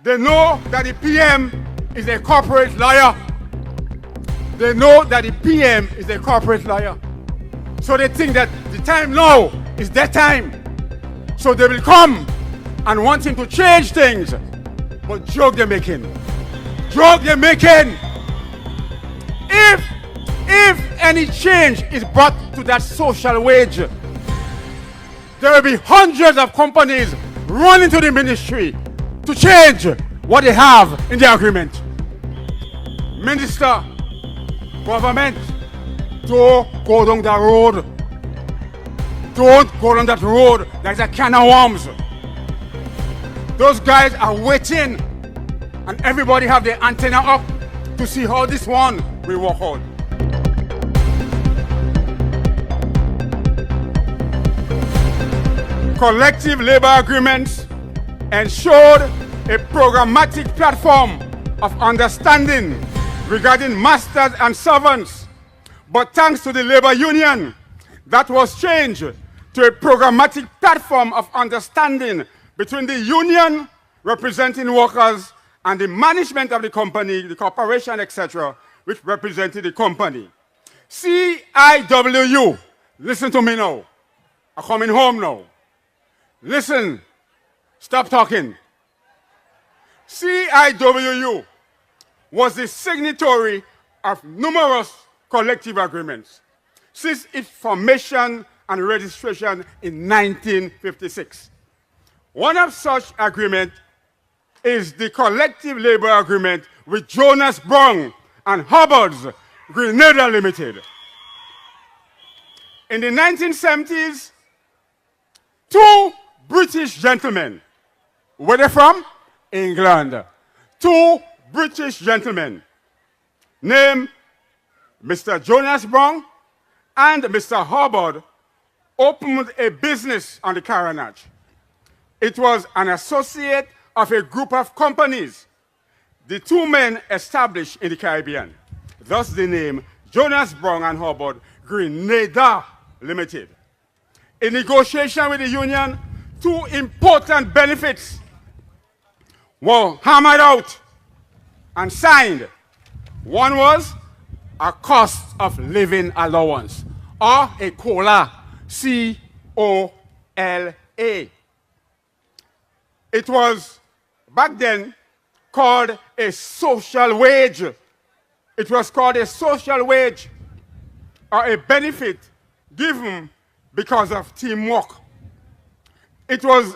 They know that the PM is a corporate liar. They know that the PM is a corporate liar. So they think that the time now is their time. So they will come and want him to change things. But joke they're making. Joke they're making. If any change is brought to that social wage, there will be hundreds of companies running to the ministry to change what they have in the agreement. Minister, government, don't go down that road. Don't go down that road. There's a can of worms. Those guys are waiting, and everybody have their antenna up to see how this one will work out. Collective labor agreements ensured a programmatic platform of understanding regarding masters and servants. But thanks to the labor union, that was changed to a programmatic platform of understanding between the union representing workers and the management of the company, the corporation, etc., which represented the company. CIWU, listen to me now. I'm coming home now. Listen, stop talking. CIWU was the signatory of numerous collective agreements since its formation and registration in 1956. One of such agreements is the collective labor agreement with Jonas and Hubbard's Grenada Limited. In the 1970s, two British gentlemen, where they from? England. Two British gentlemen named Mr. Jonas and Mr. Hubbard opened a business on the Caranach. It was an associate of a group of companies the two men established in the Caribbean. Thus the name Jonas and Hubbard Grenada Limited. In negotiation with the union, two important benefits were hammered out and signed. One was a cost of living allowance, or a COLA, C-O-L-A. It was back then called a social wage. It was called a social wage, or a benefit given because of teamwork. It was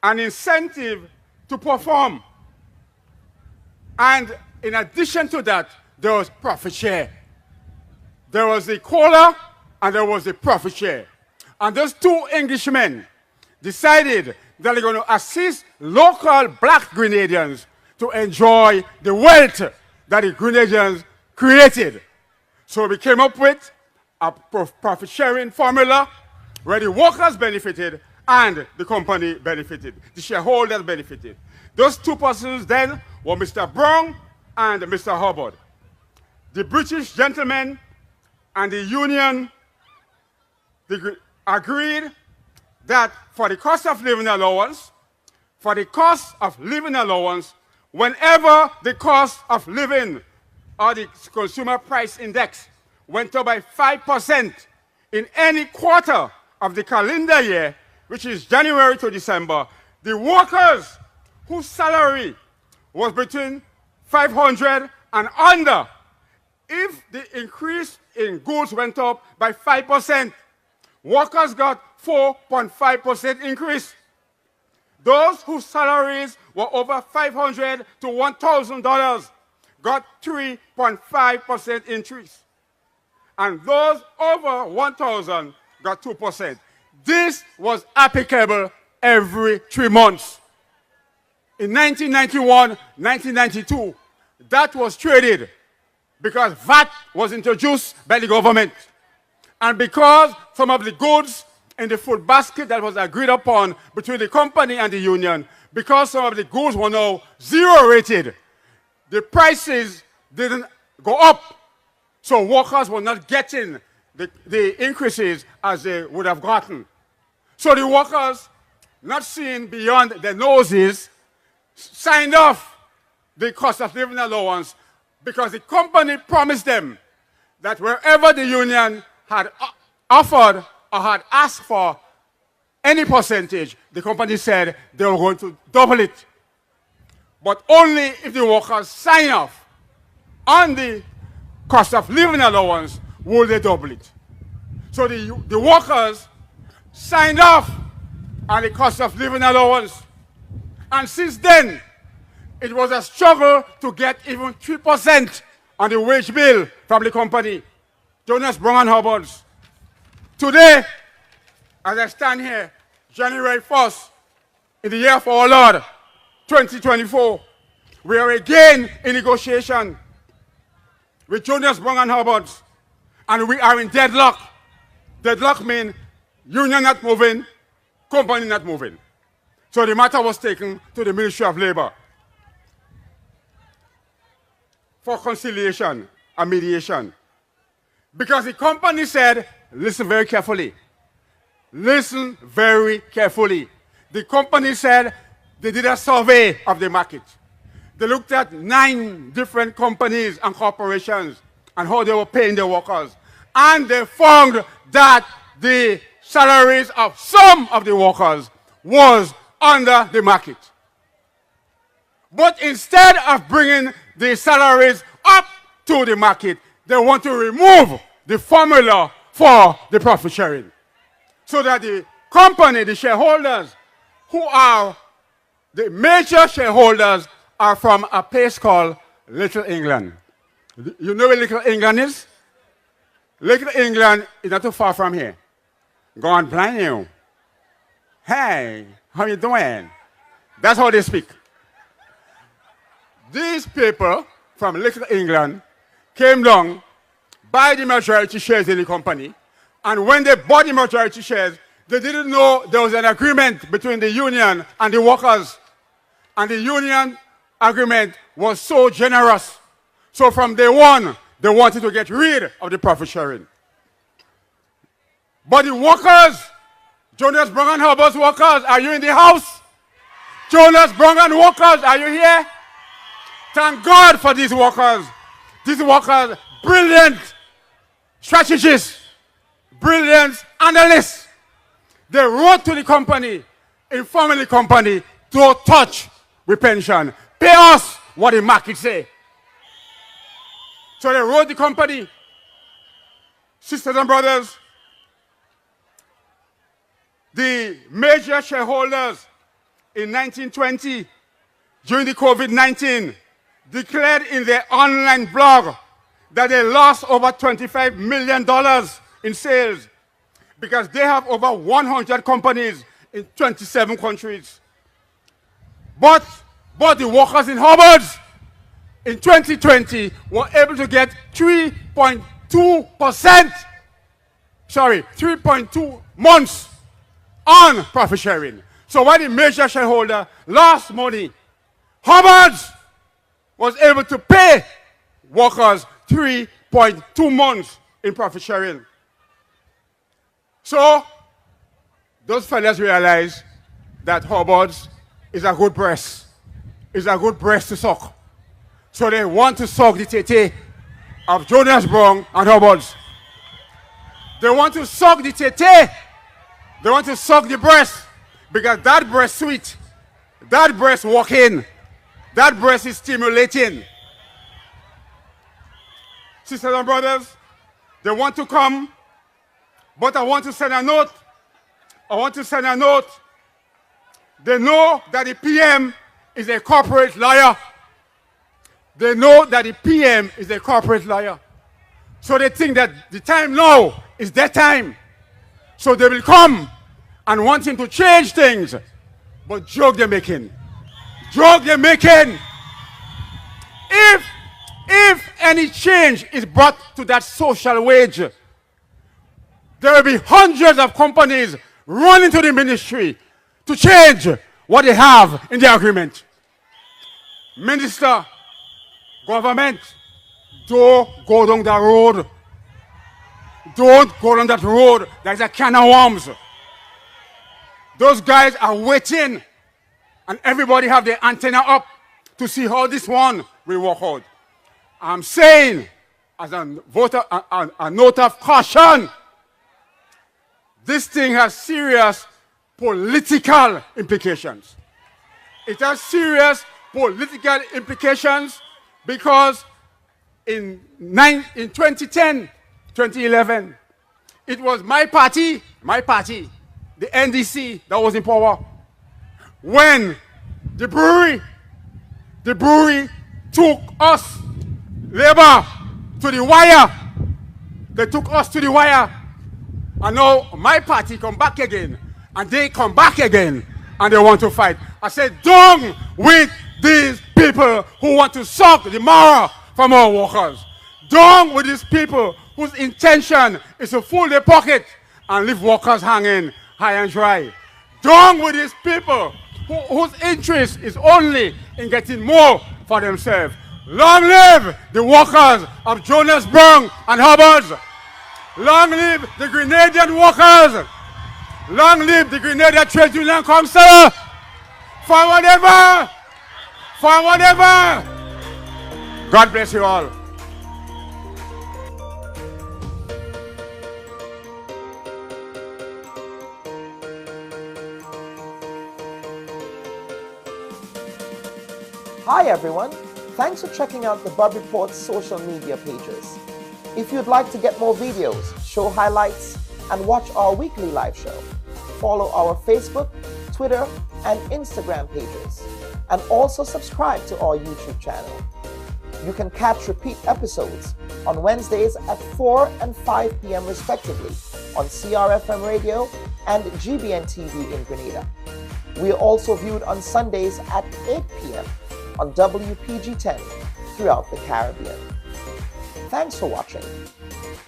an incentive to perform. And in addition to that, there was profit share. There was the COLA and there was the profit share. And those two Englishmen decided that they're going to assist local black Grenadians to enjoy the wealth that the Grenadians created. So we came up with a profit sharing formula where the workers benefited and the company benefited. The shareholders benefited. Those two persons then were Mr. Brown and Mr. Hubbard. The British gentlemen and the union agreed that for the cost of living allowance, whenever the cost of living or the consumer price index went up by 5% in any quarter of the calendar year, which is January to December, the workers whose salary was between 500 and under, if the increase in goods went up by 5%, workers got 4.5% increase. Those whose salaries were over $500 to $1,000 got 3.5% increase. And those over 1,000 got 2%. This was applicable every 3 months. In 1991, 1992, that was traded because VAT was introduced by the government. And because some of the goods in the food basket that was agreed upon between the company and the union, because some of the goods were now zero rated, the prices didn't go up. So workers were not getting the increases as they would have gotten. So the workers, not seeing beyond their noses, signed off the cost of living allowance because the company promised them that wherever the union had offered or had asked for any percentage, the company said they were going to double it. But only if the workers sign off on the cost of living allowance will they double it. So the workers signed off on the cost of living allowance. And since then, it was a struggle to get even 3% on the wage bill from the company, Jonas Brown and Hubbard's. Today, as I stand here, January 1st, in the year of our Lord, 2024, we are again in negotiation with Jonas Brown and Hubbard's, and we are in deadlock. Deadlock means union not moving, company not moving. So the matter was taken to the Ministry of Labor for conciliation and mediation. Because the company said, listen very carefully. Listen very carefully. The company said they did a survey of the market. They looked at 9 different companies and corporations and how they were paying their workers. And they found that the salaries of some of the workers was under the market. But instead of bringing the salaries up to the market, they want to remove the formula for the profit sharing. So that the company, the shareholders, who are the major shareholders, are from a place called Little England. You know where Little England is? Little England is not too far from here. God bless you. Hey, how you doing? That's how they speak. These people from Little England came down, buy the majority shares in the company, and when they bought the majority shares, they didn't know there was an agreement between the union and the workers. And the union agreement was so generous. So from day one, they wanted to get rid of the profit sharing. But the workers, Jonas Brown and Hubbard's workers, are you in the house? Jonas Brown and workers, are you here? Thank God for these workers. These workers, brilliant strategists, brilliant analysts. They wrote to the company, informing the company, don't touch with pension. Pay us what the market say. So they wrote the company, sisters and brothers, the major shareholders in 1920, during the COVID-19, declared in their online blog that they lost over $25 million in sales because they have over 100 companies in 27 countries. But the workers in Hubbard's in 2020 were able to get 3.2%, 3.2 months on profit sharing. So while the major shareholder lost money, Hubbard's was able to pay workers 3.2 months in profit sharing. So those fellas realized that Hubbard's is a good breast. It's a good breast to suck. So they want to suck the tete of Jonas Brown and Hubbard's. They want to suck the tete. They want to suck the breast because that breast sweet. That breast walk in. That breast is stimulating. Sisters and brothers, they want to come, but I want to send a note. I want to send a note. They know that the PM is a corporate liar. They know that the PM is a corporate liar. So they think that the time now is their time. So they will come and want him to change things. But joke they're making. Joke they're making. If any change is brought to that social wage, there will be hundreds of companies running to the ministry to change what they have in the agreement. Minister, government, don't go down that road. Don't go down that road. There's a can of worms. Those guys are waiting And everybody have their antenna up to see how this one will work out. I'm saying, as a voter, a note of caution, this thing has serious political implications. It has serious political implications because in 2010, 2011, it was my party, the NDC, that was in power. When the brewery took us, Labour, to the wire. They took us to the wire. And now my party come back again. And they come back again. And they want to fight. I said, down with these people who want to suck the marrow from our workers. Down with these people whose intention is to fill their pocket and leave workers hanging high and dry. Down with these people whose interest is only in getting more for themselves. Long live the workers of Jonas and Hubbard. Long live the Grenadian workers. Long live the Grenadian Trade Union Council. Forward ever. Forward ever. God bless you all. Hi everyone, thanks for checking out the Bub Report's social media pages. If you'd like to get more videos, show highlights, and watch our weekly live show, follow our Facebook, Twitter, and Instagram pages, and also subscribe to our YouTube channel. You can catch repeat episodes on Wednesdays at 4 and 5 p.m. respectively on CRFM Radio and GBN TV in Grenada. We are also viewed on Sundays at 8 p.m. on WPG 10 throughout the Caribbean. Thanks for watching.